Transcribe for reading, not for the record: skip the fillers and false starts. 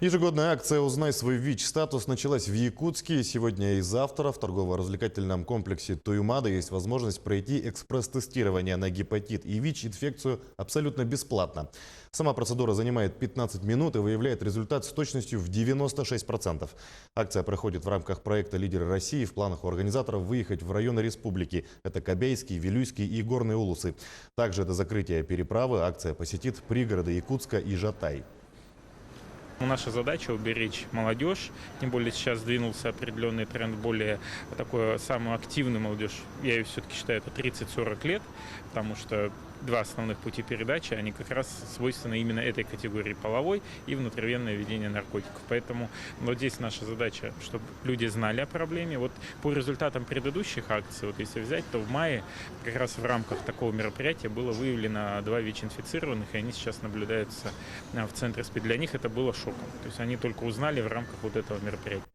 Ежегодная акция «Узнай свой ВИЧ-статус» началась в Якутске. Сегодня и завтра в торгово-развлекательном комплексе «Туймада» есть возможность пройти экспресс-тестирование на гепатит и ВИЧ-инфекцию абсолютно бесплатно. Сама процедура занимает 15 минут и выявляет результат с точностью в 96%. Акция проходит в рамках проекта «Лидеры России». В планах у организаторов выехать в районы республики. Это Кобяйский, Вилюйский и Горные Улусы. Также до закрытия переправы акция посетит пригороды Якутска и Жатай. Наша задача уберечь молодежь, тем более сейчас сдвинулся определенный тренд, более такую самую активную молодежь, я ее все-таки считаю, это 30-40 лет, потому что два основных пути передачи, они как раз свойственны именно этой категории половой и внутривенное введение наркотиков. Поэтому вот здесь наша задача, чтобы люди знали о проблеме. Вот по результатам предыдущих акций, вот если взять, то в мае как раз в рамках такого мероприятия было выявлено 2 ВИЧ-инфицированных, и они сейчас наблюдаются в центре СПИД. Для них это было шоком. То есть они только узнали в рамках вот этого мероприятия.